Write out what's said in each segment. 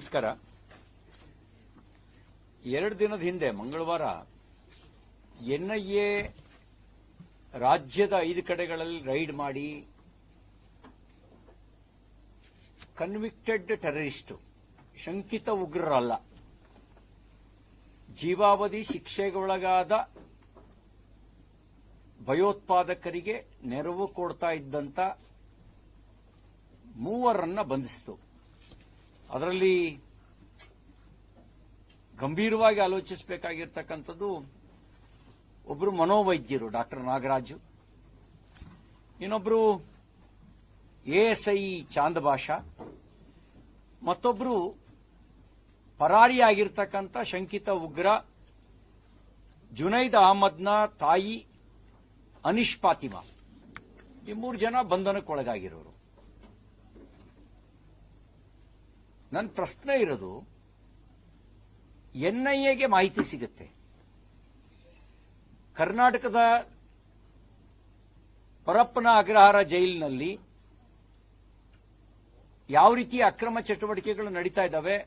ನಮಸ್ಕಾರ. 2 ದಿನದ ಹಿಂದೆ ಮಂಗಳವಾರ ಎನ್ಐಎ ರಾಜ್ಯದ 5 ಕಡೆಗಳಲ್ಲಿ ರೈಡ್ ಮಾಡಿ ಕನ್ವಿಕ್ಟೆಡ್ ಟೆರರಿಸ್ಟ್ ಶಂಕಿತ ಉಗ್ರರಲ್ಲ, ಜೀವಾವಧಿ ಶಿಕ್ಷೆಗೊಳಗಾದ ಭಯೋತ್ಪಾದಕರಿಗೆ ನೆರವು ಕೊಡ್ತಾ ಇದ್ದಂತ 3 ಬಂಧಿಸಿತು. ಅದರಲ್ಲಿ ಗಂಭೀರವಾಗಿ ಆಲೋಚಿಸಬೇಕಾಗಿರ್ತಕ್ಕಂಥದ್ದು ಒಬ್ಬರು ಮನೋವೈದ್ಯರು ಡಾಕ್ಟರ್ ನಾಗರಾಜು, ಇನ್ನೊಬ್ಬರು ಎಎಸ್ಐ ಚಾಂದ್ ಬಾಷಾ, ಮತ್ತೊಬ್ಬರು ಪರಾರಿಯಾಗಿರ್ತಕ್ಕಂಥ ಶಂಕಿತ ಉಗ್ರ ಜುನೈದ್ ಅಹಮದ್ನ ತಾಯಿ ಅನಿಶ್ ಫಾತಿಮಾ. ಈ 3 ಜನ ಬಂಧನಕ್ಕೊಳಗಾಗಿರೋರು. ನನ್ನ ಪ್ರಶ್ನೆ ಇರೋದು, ಎನ್ಐಎಗೆ ಮಾಹಿತಿ ಸಿಗುತ್ತೆ, ಕರ್ನಾಟಕದ ಪರಪ್ಪನ ಅಗ್ರಹಾರ ಜೈಲಿನಲ್ಲಿ ಯಾವ ರೀತಿ ಅಕ್ರಮ ಚಟುವಟಿಕೆಗಳು ನಡೀತಾ ಇದ್ದಾವೆ,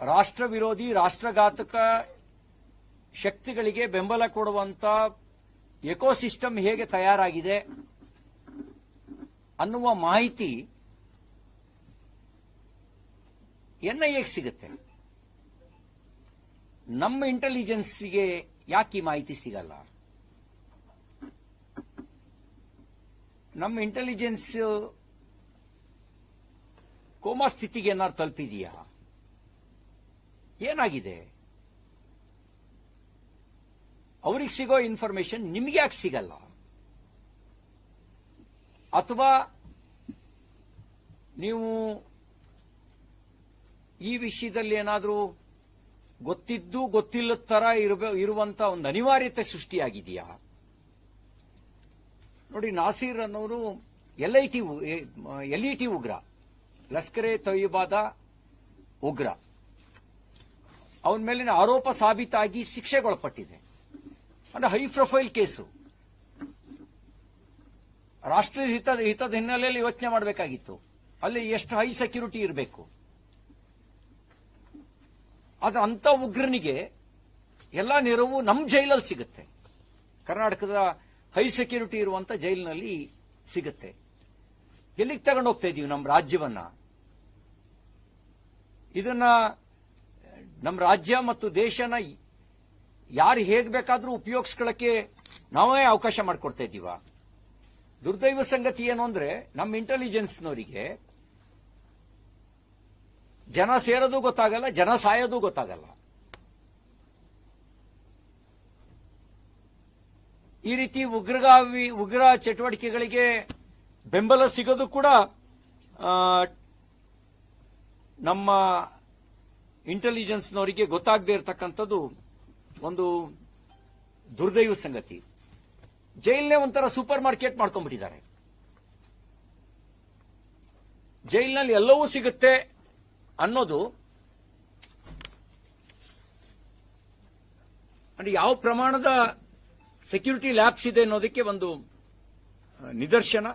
ರಾಷ್ಟ್ರ ವಿರೋಧಿ ರಾಷ್ಟ್ರಘಾತಕ ಶಕ್ತಿಗಳಿಗೆ ಬೆಂಬಲ ಕೊಡುವಂತ ಎಕೋಸಿಸ್ಟಮ್ ಹೇಗೆ ತಯಾರಾಗಿದೆ ಅನ್ನುವ ಮಾಹಿತಿ ಎನ್ಐಎಗೆ ಸಿಗುತ್ತೆ. ನಮ್ಮ ಇಂಟೆಲಿಜೆನ್ಸ್ಗೆ ಯಾಕೆ ಈ ಮಾಹಿತಿ ಸಿಗಲ್ಲ? ನಮ್ಮ ಇಂಟೆಲಿಜೆನ್ಸ್ ಕೋಮಾ ಸ್ಥಿತಿಗೆ ಏನಾದ್ರು ತಲುಪಿದೆಯಾ? ಏನಾಗಿದೆ? ಅವ್ರಿಗೆ ಸಿಗೋ ಇನ್ಫಾರ್ಮೇಶನ್ ನಿಮ್ಗೆ ಯಾಕೆ ಸಿಗಲ್ಲ? ಅಥವಾ ನೀವು ಈ ವಿಷಯದಲ್ಲಿ ಏನಾದರೂ ಗೊತ್ತಿದ್ದು ಗೊತ್ತಿಲ್ಲದ ತರ ಇರುವಂತ ಒಂದು ಅನಿವಾರ್ಯತೆ ಸೃಷ್ಟಿಯಾಗಿದೆಯಾ? ನೋಡಿ, ನಾಸೀರ್ ಅನ್ನೋರು ಎಲ್ಇಟಿ ಉಗ್ರ, ಲಷ್ಕರೆ ತೊಯ್ಯಬಾದ ಉಗ್ರ. ಅವನ ಮೇಲಿನ ಆರೋಪ ಸಾಬೀತಾಗಿ ಶಿಕ್ಷೆಗೊಳಪಟ್ಟಿದೆ. ಅಂದ್ರೆ ಹೈ ಪ್ರೊಫೈಲ್ ಕೇಸು. ರಾಷ್ಟ್ರೀಯ ಹಿತದ ಹಿನ್ನೆಲೆಯಲ್ಲಿ ಯೋಚನೆ ಮಾಡಬೇಕಾಗಿತ್ತು. ಅಲ್ಲಿ ಎಷ್ಟು ಹೈ ಸೆಕ್ಯೂರಿಟಿ ಇರಬೇಕು. ಆದ್ರೆ ಅಂತ ಉಗ್ರನಿಗೆ ಎಲ್ಲಾ ನೆರವು ನಮ್ಮ ಜೈಲಲ್ಲಿ ಸಿಗುತ್ತೆ, ಕರ್ನಾಟಕದ ಹೈ ಸೆಕ್ಯೂರಿಟಿ ಇರುವಂತ ಜೈಲಿನಲ್ಲಿ ಸಿಗುತ್ತೆ. ಎಲ್ಲಿಗೆ ತಗೊಂಡು ಹೋಗ್ತಾ ಇದೀವಿ ನಮ್ಮ ರಾಜ್ಯವನ್ನ? ಇದನ್ನ ನಮ್ಮ ರಾಜ್ಯ ಮತ್ತು ದೇಶನ ಯಾರು ಹೇಗ್ ಬೇಕಾದ್ರೂ ಉಪಯೋಗಿಸ್ಕೊಳ್ಳಕ್ಕೆ ನಾವೇ ಅವಕಾಶ ಮಾಡಿಕೊಡ್ತಾ ಇದ್ದೀವ? ದುರ್ದೈವ ಸಂಗತಿ ಏನು ಅಂದ್ರೆ, ನಮ್ಮ ಇಂಟೆಲಿಜೆನ್ಸ್ನವರಿಗೆ ಜನ ಸೇರೋದು ಗೊತ್ತಾಗಲ್ಲ, ಜನ ಸಾಯೋದು ಗೊತ್ತಾಗಲ್ಲ. ಈ ರೀತಿ ಉಗ್ರ ಚಟುವಟಿಕೆಗಳಿಗೆ ಬೆಂಬಲ ಸಿಗೋದು ಕೂಡ ನಮ್ಮ ಇಂಟೆಲಿಜೆನ್ಸ್ನವರಿಗೆ ಗೊತ್ತಾಗದೇ ಇರತಕ್ಕಂಥದ್ದು ಒಂದು ದುರ್ದೈವ ಸಂಗತಿ. ಜೈಲ್ನೇ ಒಂಥರ ಸೂಪರ್ ಮಾರ್ಕೆಟ್ ಮಾಡ್ಕೊಂಡ್ಬಿಟ್ಟಿದ್ದಾರೆ. ಜೈಲಿನಲ್ಲಿ ಎಲ್ಲವೂ ಸಿಗುತ್ತೆ ಅನ್ನೋದು ಅಂದ್ರೆ ಯಾವ ಪ್ರಮಾಣದ ಸೆಕ್ಯೂರಿಟಿ ಲ್ಯಾಬ್ಸ್ ಇದೆ ಅನ್ನೋದಕ್ಕೆ ಒಂದು ನಿದರ್ಶನ.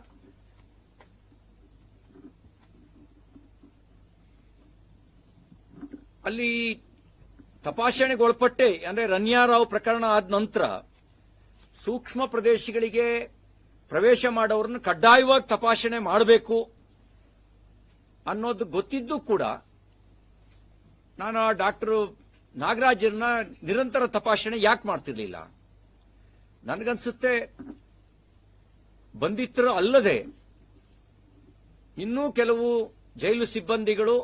ಅಲ್ಲಿ ತಪಾಸಣೆಗೊಳಪಟ್ಟೆ ಅಂದ್ರೆ ರನ್ಯಾರಾವ್ ಪ್ರಕರಣ ಆದ ನಂತರ ಸೂಕ್ಷ್ಮ ಪ್ರದೇಶಗಳಿಗೆ ಪ್ರವೇಶ ಮಾಡೋರನ್ನು ಕಡ್ಡಾಯವಾಗಿ ತಪಾಸಣೆ ಮಾಡಬೇಕು ಅನ್ನೋದು ಗೊತ್ತಿದ್ದು ಕೂಡ ನಾನು ಡಾಕ್ಟರ್ ನಾಗರಾಜನ್ನ ನಿರಂತರ ತಪಾಸಣೆ ಯಾಕೆ ಮಾಡ್ತಿರ್ಲಿಲ್ಲ? ನನಗನ್ಸುತ್ತೆ ಬಂಧಿತರು ಅಲ್ಲದೆ ಇನ್ನೂ ಕೆಲವು ಜೈಲು ಸಿಬ್ಬಂದಿಗಳು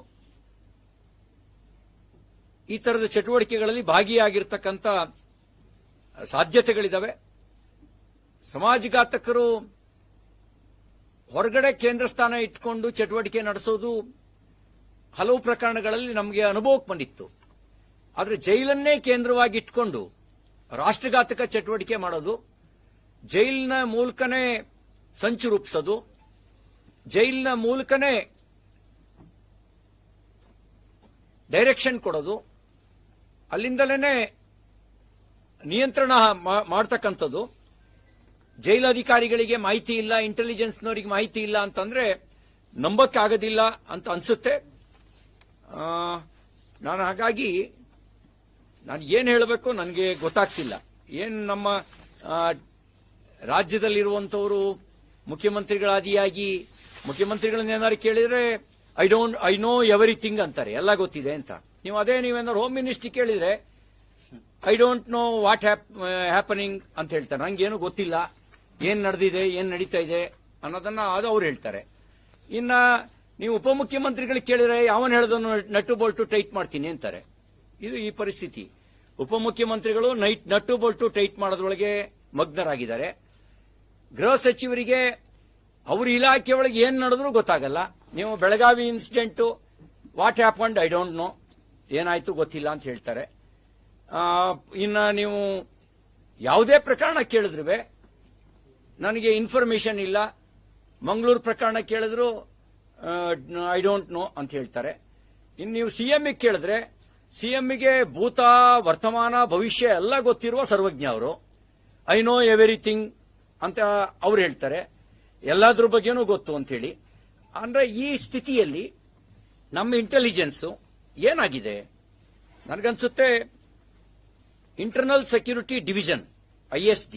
ಈ ತರದ ಚಟುವಟಿಕೆಗಳಲ್ಲಿ ಭಾಗಿಯಾಗಿರ್ತಕ್ಕಂಥ ಸಾಧ್ಯತೆಗಳಿದ್ದಾವೆ. ಸಮಾಜಘಾತಕರು ಹೊರಗಡೆ ಕೇಂದ್ರ ಸ್ಥಾನ ಇಟ್ಕೊಂಡು ಚಟುವಟಿಕೆ ನಡೆಸೋದು ಹಲವು ಪ್ರಕರಣಗಳಲ್ಲಿ ನಮಗೆ ಅನುಭವಕ್ಕೆ ಬಂದಿತ್ತು. ಆದರೆ ಜೈಲನ್ನೇ ಕೇಂದ್ರವಾಗಿ ಇಟ್ಕೊಂಡು ರಾಷ್ಟ್ರಘಾತಕ ಚಟುವಟಿಕೆ ಮಾಡೋದು, ಜೈಲಿನ ಮೂಲಕನೇ ಸಂಚು ರೂಪಿಸೋದು, ಜೈಲಿನ ಮೂಲಕನೇ ಡೈರೆಕ್ಷನ್ ಕೊಡೋದು, ಅಲ್ಲಿಂದಲೇ ನಿಯಂತ್ರಣ ಮಾಡ್ತಕ್ಕಂಥದ್ದು, ಜೈಲಧಿಕಾರಿಗಳಿಗೆ ಮಾಹಿತಿ ಇಲ್ಲ, ಇಂಟೆಲಿಜೆನ್ಸ್ನವರಿಗೆ ಮಾಹಿತಿ ಇಲ್ಲ ಅಂತಂದ್ರೆ ನಂಬಕ್ಕಾಗೋದಿಲ್ಲ ಅಂತ ಅನ್ಸುತ್ತೆ. ನಾನು ಹಾಗಾಗಿ ನಾನು ಏನ್ ಹೇಳಬೇಕು ನನಗೆ ಗೊತ್ತಾಗ್ತಿಲ್ಲ. ಏನ್ ನಮ್ಮ ರಾಜ್ಯದಲ್ಲಿರುವಂತವರು ಮುಖ್ಯಮಂತ್ರಿಗಳಾದಿಯಾಗಿ ಮುಖ್ಯಮಂತ್ರಿಗಳನ್ನೇನಾದ್ರು ಕೇಳಿದ್ರೆ ಐ ನೋ ಎವರಿಥಿಂಗ್ ಅಂತಾರೆ, ಎಲ್ಲ ಗೊತ್ತಿದೆ ಅಂತ. ನೀವೇನಾದ್ರು ಹೋಮ್ ಮಿನಿಸ್ಟ್ರಿ ಕೇಳಿದ್ರೆ I don't know what happening ಅಂತ ಹೇಳ್ತಾರೆ, ನಂಗೇನು ಗೊತ್ತಿಲ್ಲ, ಏನ್ ನಡೆದಿದೆ ಏನ್ ನಡೀತಾ ಇದೆ ಅನ್ನೋದನ್ನ ಅದು ಅವ್ರು ಹೇಳ್ತಾರೆ. ಇನ್ನ ನೀವು ಉಪಮುಖ್ಯಮಂತ್ರಿಗಳಿಗೆ ಕೇಳಿದ್ರೆ ಯಾವನ್ ಹೇಳೋದನ್ನು ನಟ್ಟು ಬೋಲ್ಟು ಟೈಟ್ ಮಾಡ್ತೀನಿ ಅಂತಾರೆ. ಇದು ಈ ಪರಿಸ್ಥಿತಿ. ಉಪಮುಖ್ಯಮಂತ್ರಿಗಳು ನಟ್ಟು ಬೋಲ್ಟು ಟೈಟ್ ಮಾಡೋದ್ರೊಳಗೆ ಮಗ್ನರಾಗಿದ್ದಾರೆ. ಗೃಹ ಸಚಿವರಿಗೆ ಅವ್ರ ಇಲಾಖೆ ಒಳಗೆ ಏನ್ ನಡೆದ್ರೂ ಗೊತ್ತಾಗಲ್ಲ. ನೀವು Belagavi incident what happened I don't know, ಏನಾಯ್ತು ಗೊತ್ತಿಲ್ಲ ಅಂತ ಹೇಳ್ತಾರೆ. ಇನ್ನ ನೀವು ಯಾವುದೇ ಪ್ರಕರಣ ಕೇಳಿದ್ರು ನನಗೆ ಇನ್ಫಾರ್ಮೇಶನ್ ಇಲ್ಲ, ಮಂಗಳೂರು ಪ್ರಕರಣ ಕೇಳಿದ್ರು ಐ ಡೋಂಟ್ ನೋ ಅಂತ ಹೇಳ್ತಾರೆ. ಇನ್ನು ನೀವು ಸಿಎಂ ಕೇಳಿದ್ರೆ ಸಿಎಂಗೆ ಭೂತ ವರ್ತಮಾನ ಭವಿಷ್ಯ ಎಲ್ಲ ಗೊತ್ತಿರುವ ಸರ್ವಜ್ಞ ಅವರು, ಐ ನೋ ಎವರಿಥಿಂಗ್ ಅಂತ ಅವ್ರು ಹೇಳ್ತಾರೆ, ಎಲ್ಲಾದ್ರ ಬಗ್ಗೆನೂ ಗೊತ್ತು ಅಂತ ಹೇಳಿ. ಅಂದ್ರೆ ಈ ಸ್ಥಿತಿಯಲ್ಲಿ ನಮ್ಮ ಇಂಟೆಲಿಜೆನ್ಸ್ ಏನಾಗಿದೆ ನನಗನ್ಸುತ್ತೆ, ಇಂಟರ್ನಲ್ ಸೆಕ್ಯೂರಿಟಿ ಡಿವಿಷನ್ ISD,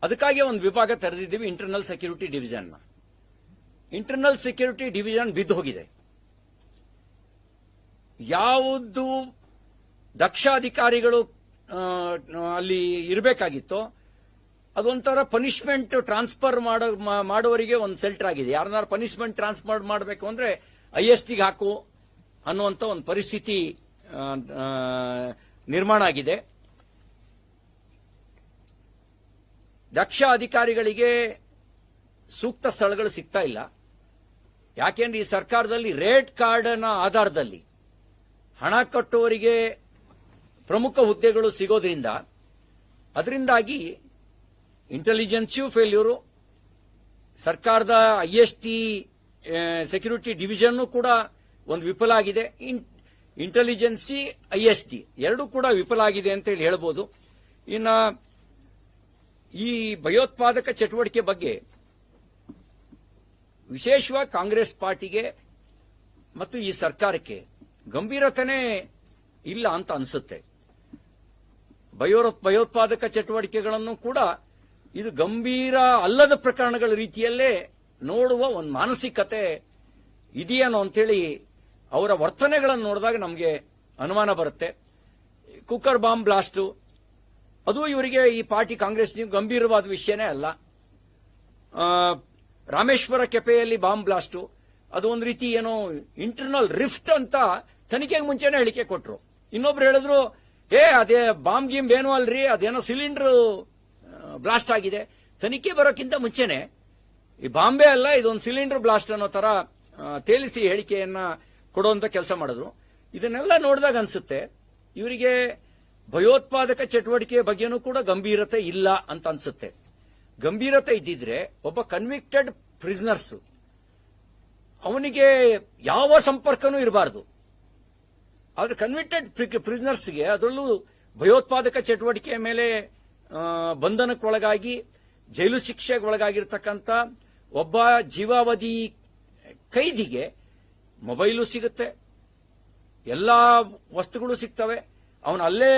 ಅದಕ್ಕಾಗಿ ಒಂದು ವಿಭಾಗ ತೆರೆದಿದ್ದೀವಿ. Internal security division internal security division ಬಿದ್ದು ಹೋಗಿದೆ. ಯಾವುದು ದಕ್ಷ ಅಧಿಕಾರಿಗಳು ಅಲ್ಲಿ ಇರಬೇಕಾಗಿತ್ತೋ ಅದೊಂಥರ ಪನಿಷ್ಮೆಂಟ್ ಟ್ರಾನ್ಸ್ಫರ್ ಮಾಡುವವರಿಗೆ ಒಂದು ಸೆಲ್ಟರ್ ಆಗಿದೆ. ಯಾರನ್ನಾರು ಪನಿಷ್ಮೆಂಟ್ ಟ್ರಾನ್ಸ್ಫರ್ ಮಾಡಬೇಕು ಅಂದ್ರೆ ISDಗೆ ಹಾಕು ಅನ್ನುವಂತ ಒಂದು ಪರಿಸ್ಥಿತಿ ನಿರ್ಮಾಣ ಆಗಿದೆ. ದಕ್ಷ ಅಧಿಕಾರಿಗಳಿಗೆ ಸೂಕ್ತ ಸ್ಥಳಗಳು ಸಿಗ್ತಾ ಇಲ್ಲ. ಯಾಕೆಂದ್ರೆ ಈ ಸರ್ಕಾರದಲ್ಲಿ ರೇಟ್ ಕಾರ್ಡ್ನ ಆಧಾರದಲ್ಲಿ ಹಣ ಕಟ್ಟುವವರಿಗೆ ಪ್ರಮುಖ ಹುದ್ದೆಗಳು ಸಿಗೋದ್ರಿಂದ ಅದರಿಂದಾಗಿ ಇಂಟೆಲಿಜೆನ್ಸಿಯೂ ಫೇಲ್ಯೂರು, ಸರ್ಕಾರದ ISD ಸೆಕ್ಯೂರಿಟಿ ಡಿವಿಷನ್ ಕೂಡ ಒಂದು ವಿಫಲ ಆಗಿದೆ. ಇಂಟೆಲಿಜೆನ್ಸಿ ISD ಎರಡೂ ಕೂಡ ವಿಫಲ ಆಗಿದೆ ಅಂತ ಹೇಳಿ ಹೇಳ್ಬೋದು. ಇನ್ನ ಈ ಭಯೋತ್ಪಾದಕ ಚಟುವಟಿಕೆ ಬಗ್ಗೆ ವಿಶೇಷವಾಗಿ ಕಾಂಗ್ರೆಸ್ ಪಾರ್ಟಿಗೆ ಮತ್ತು ಈ ಸರ್ಕಾರಕ್ಕೆ ಗಂಭೀರತೆನೇ ಇಲ್ಲ ಅಂತ ಅನಿಸುತ್ತೆ. ಭಯೋತ್ಪಾದಕ ಚಟುವಟಿಕೆಗಳನ್ನು ಕೂಡ ಇದು ಗಂಭೀರ ಅಲ್ಲದ ಪ್ರಕರಣಗಳ ರೀತಿಯಲ್ಲೇ ನೋಡುವ ಒಂದು ಮಾನಸಿಕತೆ ಇದೆಯೇನೋ ಅಂತೇಳಿ ಅವರ ವರ್ತನೆಗಳನ್ನು ನೋಡಿದಾಗ ನಮಗೆ ಅನುಮಾನ ಬರುತ್ತೆ. ಕುಕ್ಕರ್ ಬಾಂಬ್ ಬ್ಲಾಸ್ಟ್ ಅದು ಇವರಿಗೆ ಈ ಪಾರ್ಟಿ ಕಾಂಗ್ರೆಸ್ ಗಂಭೀರವಾದ ವಿಷಯನೇ ಅಲ್ಲ. ರಾಮೇಶ್ವರ ಕೆಪೆಯಲ್ಲಿ ಬಾಂಬ್ ಬ್ಲಾಸ್ಟ್ ಅದು ಒಂದು ರೀತಿ ಏನೋ ಇಂಟರ್ನಲ್ ರಿಫ್ಟ್ ಅಂತ ತನಿಖೆಗೆ ಮುಂಚೆನೇ ಹೇಳಿಕೆ ಕೊಟ್ರು. ಇನ್ನೊಬ್ರು ಹೇಳಿದ್ರು ಅದೇ ಬಾಂಬ್ ಗಿಂಬ್ ಏನೋ ಅಲ್ರಿ, ಅದೇನೋ ಸಿಲಿಂಡರ್ ಬ್ಲಾಸ್ಟ್ ಆಗಿದೆ. ತನಿಖೆ ಬರೋಕ್ಕಿಂತ ಮುಂಚೆನೆ ಈ ಬಾಂಬೆ ಅಲ್ಲ ಇದೊಂದು ಸಿಲಿಂಡರ್ ಬ್ಲಾಸ್ಟ್ ಅನ್ನೋ ತರ ತೇಲಿಸಿ ಹೇಳಿಕೆಯನ್ನ ಕೊಡುವಂತ ಕೆಲಸ ಮಾಡಿದ್ರು. ಇದನ್ನೆಲ್ಲ ನೋಡಿದಾಗ ಅನ್ಸುತ್ತೆ ಇವರಿಗೆ ಭಯೋತ್ಪಾದಕ ಚಟುವಟಿಕೆ ಬಗ್ಗೆನೂ ಕೂಡ ಗಂಭೀರತೆ ಇಲ್ಲ ಅಂತ ಅನ್ಸುತ್ತೆ. ಗಂಭೀರತೆ ಇದ್ದಿದ್ರೆ ಒಬ್ಬ ಕನ್ವಿಕ್ಟೆಡ್ ಪ್ರಿಸನರ್ಸ್ ಅವನಿಗೆ ಯಾವ ಸಂಪರ್ಕನೂ ಇರಬಾರದು. ಆದ್ರೆ ಕನ್ವಿಕ್ಟೆಡ್ ಪ್ರಿಸನರ್ಸ್ಗೆ ಅದರಲ್ಲೂ ಭಯೋತ್ಪಾದಕ ಚಟುವಟಿಕೆ ಮೇಲೆ ಬಂಧನಕ್ಕೊಳಗಾಗಿ ಜೈಲು ಶಿಕ್ಷೆಗೆ ಒಳಗಾಗಿರ್ತಕ್ಕಂಥ ಒಬ್ಬ ಜೀವಾವಧಿ ಕೈದಿಗೆ ಮೊಬೈಲು ಸಿಗುತ್ತೆ, ಎಲ್ಲಾ ವಸ್ತುಗಳು ಸಿಗ್ತವೆ, ಅವನು ಅಲ್ಲೇ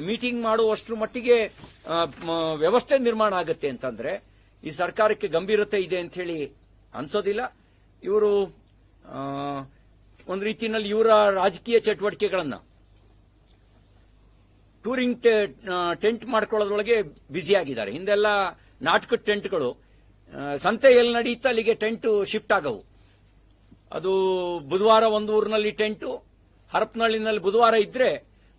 ಮೀಟಿಂಗ್ ಮಾಡುವಷ್ಟರ ಮಟ್ಟಿಗೆ ವ್ಯವಸ್ಥೆ ನಿರ್ಮಾಣ ಆಗುತ್ತೆ ಅಂತಂದ್ರೆ ಈ ಸರ್ಕಾರಕ್ಕೆ ಗಂಭೀರತೆ ಇದೆ ಅಂತ ಹೇಳಿ ಅನ್ಸೋದಿಲ್ಲ. ಇವರು ಒಂದು ರೀತಿಯಲ್ಲಿ ಇವರ ರಾಜಕೀಯ ಚಟುವಟಿಕೆಗಳನ್ನ ಟೂರಿಂಗ್ ಟೆಂಟ್ ಮಾಡ್ಕೊಳ್ಳೋದ್ರೊಳಗೆ ಬ್ಯುಸಿ ಆಗಿದ್ದಾರೆ. ಹಿಂದೆಲ್ಲ ನಾಟಕದ ಟೆಂಟ್ಗಳು ಸಂತೆ ಎಲ್ಲಿ ನಡೆಯುತ್ತೆ ಅಲ್ಲಿಗೆ ಟೆಂಟ್ ಶಿಫ್ಟ್ ಆಗವು. ಅದು ಬುಧವಾರ ಒಂದು ಊರಿನಲ್ಲಿ ಟೆಂಟು, ಹರಪನಹಳ್ಳಿನಲ್ಲಿ ಬುಧವಾರ ಇದ್ರೆ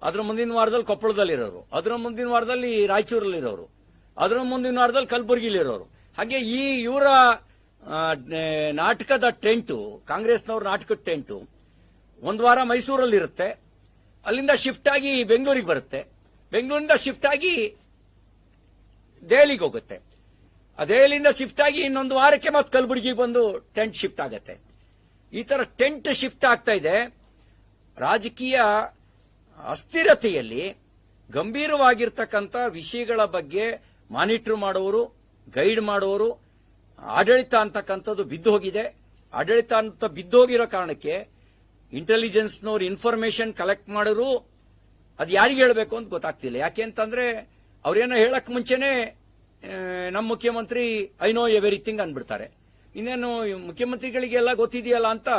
ಅದರ ಮುಂದಿನ ವಾರದಲ್ಲಿ ಕೊಪ್ಪಳದಲ್ಲಿರೋರು, ಅದರ ಮುಂದಿನ ವಾರದಲ್ಲಿ ರಾಯಚೂರಲ್ಲಿರೋರು, ಅದರ ಮುಂದಿನ ವಾರದಲ್ಲಿ ಕಲಬುರಗಿಲಿರೋರು. ಹಾಗೆ ಇವರ ನಾಟಕದ ಟೆಂಟು, ಕಾಂಗ್ರೆಸ್ನವ್ರ ನಾಟಕದ ಟೆಂಟು ಒಂದು ವಾರ ಮೈಸೂರಲ್ಲಿರುತ್ತೆ, ಅಲ್ಲಿಂದ ಶಿಫ್ಟ್ ಆಗಿ ಬೆಂಗಳೂರಿಗೆ ಬರುತ್ತೆ, ಬೆಂಗಳೂರಿಂದ ಶಿಫ್ಟ್ ಆಗಿ ದೆಹಲಿಗೆ ಹೋಗುತ್ತೆ, ದೆಹಲಿಯಿಂದ ಶಿಫ್ಟ್ ಆಗಿ ಇನ್ನೊಂದು ವಾರಕ್ಕೆ ಮತ್ತೆ ಕಲಬುರಗಿಗೆ ಬಂದು ಟೆಂಟ್ ಶಿಫ್ಟ್ ಆಗತ್ತೆ. ಈ ತರ ಟೆಂಟ್ ಶಿಫ್ಟ್ ಆಗ್ತಾ ಇದೆ. ರಾಜಕೀಯ ಅಸ್ಥಿರತೆಯಲ್ಲಿ ಗಂಭೀರವಾಗಿರ್ತಕ್ಕಂಥ ವಿಷಯಗಳ ಬಗ್ಗೆ ಮಾನಿಟರ್ ಮಾಡುವವರು, ಗೈಡ್ ಮಾಡುವವರು, ಆಡಳಿತ ಅಂತಕ್ಕಂಥದ್ದು ಬಿದ್ದು ಹೋಗಿದೆ. ಆಡಳಿತ ಅಂತ ಬಿದ್ದೋಗಿರೋ ಕಾರಣಕ್ಕೆ ಇಂಟೆಲಿಜೆನ್ಸ್ನವ್ರು ಇನ್ಫಾರ್ಮೇಶನ್ ಕಲೆಕ್ಟ್ ಮಾಡಿದ್ರು ಅದು ಯಾರಿಗೆ ಹೇಳಬೇಕು ಅಂತ ಗೊತ್ತಾಗ್ತಿಲ್ಲ. ಯಾಕೆ ಅಂತಂದ್ರೆ ಅವ್ರೇನೋ ಹೇಳಕ್ ಮುಂಚೆನೆ ನಮ್ಮ ಮುಖ್ಯಮಂತ್ರಿ ಐ ನೋ ಎವ್ರಿಥಿಂಗ್ ಅನ್ಬಿಡ್ತಾರೆ. ಇನ್ನೇನು ಮುಖ್ಯಮಂತ್ರಿಗಳಿಗೆಲ್ಲ ಗೊತ್ತಿದೆಯಲ್ಲ ಅಂತ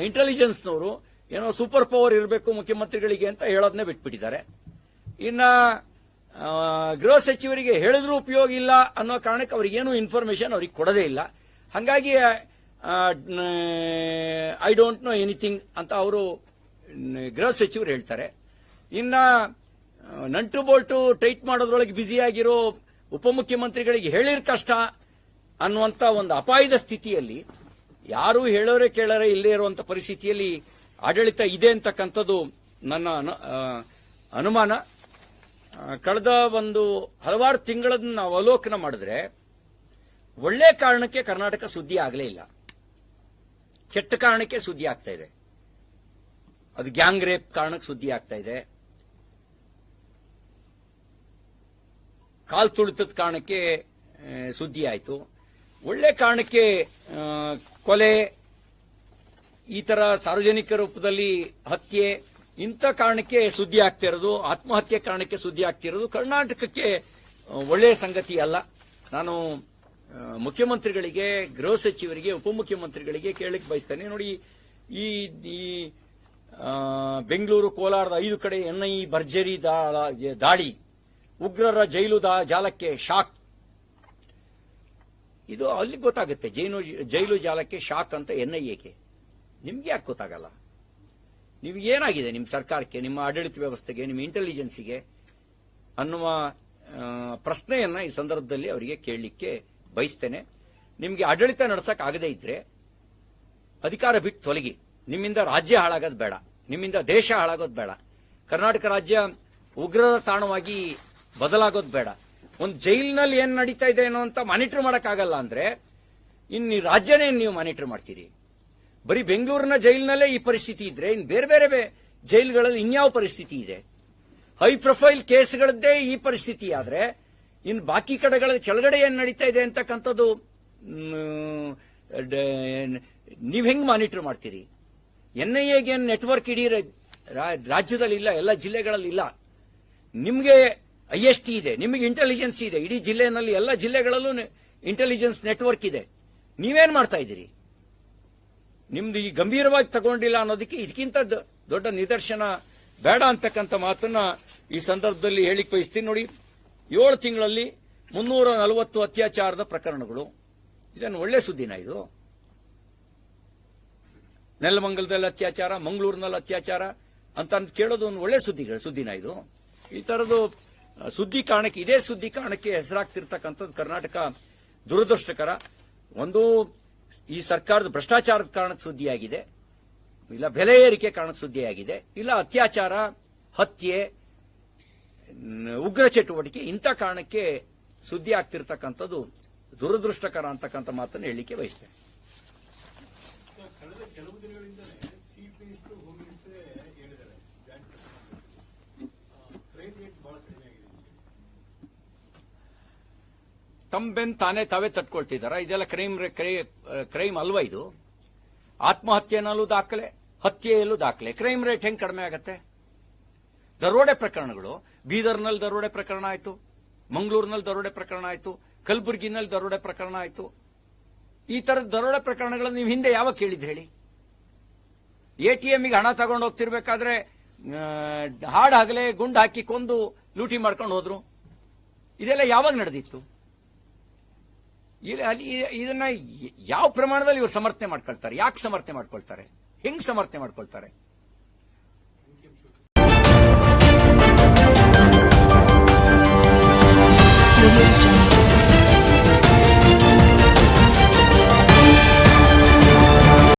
ಇಂಟೆಲಿಜೆನ್ಸ್ನವರು ಏನೋ ಸೂಪರ್ ಪವರ್ ಇರಬೇಕು ಮುಖ್ಯಮಂತ್ರಿಗಳಿಗೆ ಅಂತ ಹೇಳೋದನ್ನೇ ಬಿಟ್ಬಿಟ್ಟಿದ್ದಾರೆ. ಇನ್ನ ಗೃಹ ಸಚಿವರಿಗೆ ಹೇಳಿದ್ರೂ ಉಪಯೋಗ ಇಲ್ಲ ಅನ್ನೋ ಕಾರಣಕ್ಕೆ ಅವ್ರಿಗೇನು ಇನ್ಫಾರ್ಮೇಶನ್ ಅವ್ರಿಗೆ ಕೊಡದೇ ಇಲ್ಲ. ಹಾಗಾಗಿ ಐ ಡೋಂಟ್ ನೋ ಎನಿಥಿಂಗ್ ಅಂತ ಅವರು ಗೃಹ ಸಚಿವರು ಹೇಳ್ತಾರೆ. ಇನ್ನ ನಂಟು ಬೋಲ್ಟು ಟೈಟ್ ಮಾಡೋದ್ರೊಳಗೆ ಬ್ಯುಸಿಯಾಗಿರೋ ಉಪಮುಖ್ಯಮಂತ್ರಿಗಳಿಗೆ ಹೇಳಿರ್ ಕಷ್ಟ ಅನ್ನುವಂತ ಒಂದು ಅಪಾಯದ ಸ್ಥಿತಿಯಲ್ಲಿ ಯಾರೂ ಹೇಳೋರೆ ಕೇಳೋರೆ ಇಲ್ಲೇ ಇರುವಂತ ಪರಿಸ್ಥಿತಿಯಲ್ಲಿ ಆಡಳಿತ ಇದೆ ಅಂತಕ್ಕಂಥದ್ದು ನನ್ನ ಅನುಮಾನ. ಕಳೆದ ಒಂದು ಹಲವಾರು ತಿಂಗಳನ್ನು ನಾವು ಅವಲೋಕನ ಮಾಡಿದ್ರೆ ಒಳ್ಳೆ ಕಾರಣಕ್ಕೆ ಕರ್ನಾಟಕ ಸುದ್ದಿ ಆಗಲೇ ಇಲ್ಲ, ಕೆಟ್ಟ ಕಾರಣಕ್ಕೆ ಸುದ್ದಿ ಆಗ್ತಾ ಇದೆ. ಅದು ಗ್ಯಾಂಗ್ ರೇಪ್ ಕಾರಣಕ್ಕೆ ಸುದ್ದಿ ಆಗ್ತಾ ಇದೆ, ಕಾಲ್ ತುಳಿತದ ಕಾರಣಕ್ಕೆ ಸುದ್ದಿ ಆಯಿತು, ಒಳ್ಳೆ ಕಾರಣಕ್ಕೆ ಕೊಲೆ, ಈ ತರ ಸಾರ್ವಜನಿಕ ರೂಪದಲ್ಲಿ ಹತ್ಯೆ, ಇಂಥ ಕಾರಣಕ್ಕೆ ಸುದ್ದಿ ಆಗ್ತಿರೋದು, ಆತ್ಮಹತ್ಯೆ ಕಾರಣಕ್ಕೆ ಸುದ್ದಿ ಆಗ್ತಿರೋದು ಕರ್ನಾಟಕಕ್ಕೆ ಒಳ್ಳೆಯ ಸಂಗತಿ ಅಲ್ಲ. ನಾನು ಮುಖ್ಯಮಂತ್ರಿಗಳಿಗೆ, ಗೃಹ ಸಚಿವರಿಗೆ, ಉಪಮುಖ್ಯಮಂತ್ರಿಗಳಿಗೆ ಕೇಳಲಿಕ್ಕೆ ಬಯಸ್ತೇನೆ. ನೋಡಿ, ಈ ಬೆಂಗಳೂರು, ಕೋಲಾರದ 5 ಕಡೆ ಎನ್ಐ ಭರ್ಜರಿ ದಾಳಿ, ಉಗ್ರರ ಜೈಲು ಜಾಲಕ್ಕೆ ಶಾಕ್. ಇದು ಅಲ್ಲಿ ಗೊತ್ತಾಗುತ್ತೆ ಜೈಲು ಜಾಲಕ್ಕೆ ಶಾಕ್ ಅಂತ ಎನ್ಐಎಗೆ. ನಿಮ್ಗೆ ಯಾಕೆ ಗೊತ್ತಾಗಲ್ಲ? ನಿಮ್ಗೆ ಏನಾಗಿದೆ ನಿಮ್ಮ ಸರ್ಕಾರಕ್ಕೆ, ನಿಮ್ಮ ಆಡಳಿತ ವ್ಯವಸ್ಥೆಗೆ, ನಿಮ್ಮ ಇಂಟೆಲಿಜೆನ್ಸಿಗೆ ಅನ್ನುವ ಪ್ರಶ್ನೆಯನ್ನ ಈ ಸಂದರ್ಭದಲ್ಲಿ ಅವರಿಗೆ ಕೇಳಲಿಕ್ಕೆ ಬಯಸ್ತೇನೆ. ನಿಮ್ಗೆ ಆಡಳಿತ ನಡೆಸಕ್ ಆಗದೇ ಇದ್ರೆ ಅಧಿಕಾರ ಬಿಟ್ಟು ತೊಲಗಿ. ನಿಮ್ಮಿಂದ ರಾಜ್ಯ ಹಾಳಾಗೋದು ಬೇಡ, ನಿಮ್ಮಿಂದ ದೇಶ ಹಾಳಾಗೋದು ಬೇಡ, ಕರ್ನಾಟಕ ರಾಜ್ಯ ಉಗ್ರರ ತಾಣವಾಗಿ ಬದಲಾಗೋದು ಬೇಡ. ಒಂದು ಜೈಲಿನಲ್ಲಿ ಏನ್ ನಡೀತಾ ಇದೆ ಅನ್ನೋ ಅಂತ ಮಾನಿಟರ್ ಮಾಡಕ್ಕಾಗಲ್ಲ ಅಂದ್ರೆ ಇನ್ನು ರಾಜ್ಯನೇ ನೀವು ಮಾನಿಟರ್ ಮಾಡ್ತೀರಿ. ಬರೀ ಬೆಂಗಳೂರಿನ ಜೈಲಿನಲ್ಲೇ ಈ ಪರಿಸ್ಥಿತಿ ಇದ್ರೆ ಇನ್ನು ಬೇರೆ ಬೇರೆ ಜೈಲುಗಳಲ್ಲಿ ಇನ್ಯಾವ ಪರಿಸ್ಥಿತಿ ಇದೆ? ಹೈ ಪ್ರೊಫೈಲ್ ಕೇಸ್ಗಳದ್ದೇ ಈ ಪರಿಸ್ಥಿತಿ ಆದ್ರೆ ಇನ್ನು ಬಾಕಿ ಕಡೆಗಳ ಕೆಳಗಡೆ ಏನ್ ನಡೀತಾ ಇದೆ ಅಂತಕ್ಕಂಥದ್ದು ನೀವ್ ಹೆಂಗ್ ಮಾನಿಟರ್ ಮಾಡ್ತೀರಿ? ಎನ್ಐಎಗೆ ನೆಟ್ವರ್ಕ್ ಇಡೀ ರಾಜ್ಯದಲ್ಲಿ ಇಲ್ಲ, ಎಲ್ಲ ಜಿಲ್ಲೆಗಳಲ್ಲಿ ಇಲ್ಲ. ನಿಮ್ಗೆ IST ಇದೆ, ನಿಮಗೆ ಇಂಟೆಲಿಜೆನ್ಸ್ ಇದೆ, ಇಡೀ ಜಿಲ್ಲೆಯಲ್ಲಿ ಎಲ್ಲ ಜಿಲ್ಲೆಗಳಲ್ಲೂ ಇಂಟೆಲಿಜೆನ್ಸ್ ನೆಟ್ವರ್ಕ್ ಇದೆ. ನೀವೇನ್ ಮಾಡ್ತಾ ಇದ್ದೀರಿ? ನಿಮ್ದು ಈ ಗಂಭೀರವಾಗಿ ತಗೊಂಡಿಲ್ಲ ಅನ್ನೋದಕ್ಕೆ ಇದಕ್ಕಿಂತ ದೊಡ್ಡ ನಿದರ್ಶನ ಬೇಡ ಅಂತಕ್ಕಂಥ ಮಾತನ್ನ ಈ ಸಂದರ್ಭದಲ್ಲಿ ಹೇಳಿಕ್ ಬಯಸ್ತೀನಿ. ನೋಡಿ, 7 ತಿಂಗಳಲ್ಲಿ 340 ಅತ್ಯಾಚಾರದ ಪ್ರಕರಣಗಳು. ಇದನ್ನು ಒಳ್ಳೆ ಸುದ್ದಿನ ಇದು? ನೆಲಮಂಗಲದಲ್ಲಿ ಅತ್ಯಾಚಾರ, ಮಂಗಳೂರಿನಲ್ಲಿ ಅತ್ಯಾಚಾರ ಅಂತ ಕೇಳೋದು ಒಂದು ಒಳ್ಳೆ ಸುದ್ದಿನ ಇದು? ಈ ತರದ್ದು ಸುದ್ದಿ ಕಾರಣಕ್ಕೆ, ಇದೇ ಸುದ್ದಿ ಕಾರಣಕ್ಕೆ ಹೆಸರಾಗ್ತಿರ್ತಕ್ಕಂಥದ್ದು ಕರ್ನಾಟಕ ದುರದೃಷ್ಟಕರ. ಒಂದು ಈ ಸರ್ಕಾರದ ಭ್ರಷ್ಟಾಚಾರದ ಕಾರಣಕ್ಕೆ ಸುದ್ದಿಯಾಗಿದೆ, ಇಲ್ಲ ಬೆಲೆ ಏರಿಕೆ ಕಾರಣಕ್ಕೆ ಸುದ್ದಿಯಾಗಿದೆ, ಇಲ್ಲ ಅತ್ಯಾಚಾರ, ಹತ್ಯೆ, ಉಗ್ರ ಚಟುವಟಿಕೆ ಇಂಥ ಕಾರಣಕ್ಕೆ ಸುದ್ದಿ ಆಗ್ತಿರ್ತಕ್ಕಂಥದ್ದು ದುರದೃಷ್ಟಕರ ಅಂತಕ್ಕಂಥ ಮಾತನ್ನು ಹೇಳಲಿಕ್ಕೆ ಬಯಸ್ತೇನೆ. ಕಳೆದ ಕೆಲವು ದಿನಗಳಿಂದಲೇ ಚೀಫ್ ಮಿನಿಸ್ಟರ್, ಹೋಮ್ ಮಿನಿಸ್ಟರ್ ಹೇಳಿದ್ದಾರೆ ಕ್ರೈಮ್ ರೇಟ್ ಬಹಳ ಕಡಿಮೆ ಆಗಿದೆ. ತಮ್ಮ ಬೆನ್ ತಾವೇ ತಟ್ಕೊಳ್ತಿದಾರ? ಇದೆಲ್ಲ ಕ್ರೈಮ್ ಅಲ್ವಾ? ಇದು ಆತ್ಮಹತ್ಯೆನಲ್ಲೂ ದಾಖಲೆ, ಹತ್ಯೆಯಲ್ಲೂ ದಾಖಲೆ. ಕ್ರೈಮ್ ರೇಟ್ ಹೆಂಗ್ ಕಡಿಮೆ ಆಗತ್ತೆ? ದರೋಡೆ ಪ್ರಕರಣಗಳು, ಬೀದರ್ನಲ್ಲಿ ದರೋಡೆ ಪ್ರಕರಣ ಆಯ್ತು, ಮಂಗಳೂರಿನಲ್ಲಿ ದರೋಡೆ ಪ್ರಕರಣ ಆಯ್ತು, ಕಲಬುರಗಿನಲ್ಲಿ ದರೋಡೆ ಪ್ರಕರಣ ಆಯ್ತು. ಈ ತರದ ದರೋಡೆ ಪ್ರಕರಣಗಳನ್ನು ನೀವು ಹಿಂದೆ ಯಾವಾಗ ಕೇಳಿದ್ ಹೇಳಿ? ATMಗೆ ಹಣ ತಗೊಂಡು ಹೋಗ್ತಿರ್ಬೇಕಾದ್ರೆ ಹಾಡು ಹಗಲೇ ಗುಂಡು ಹಾಕಿ ಕೊಂದು ಲೂಟಿ ಮಾಡ್ಕೊಂಡು ಹೋದ್ರು. ಇದೆಲ್ಲ ಯಾವಾಗ ನಡೆದಿತ್ತು? ಇದನ್ನ ಯಾವ ಪ್ರಮಾಣದಲ್ಲಿ ಇವರು ಸಮರ್ಥನೆ ಮಾಡ್ಕೊಳ್ತಾರೆ? ಯಾಕೆ ಸಮರ್ಥನೆ ಮಾಡ್ಕೊಳ್ತಾರೆ? ಹೆಂಗ್ ಸಮರ್ಥನೆ ಮಾಡ್ಕೊಳ್ತಾರೆ?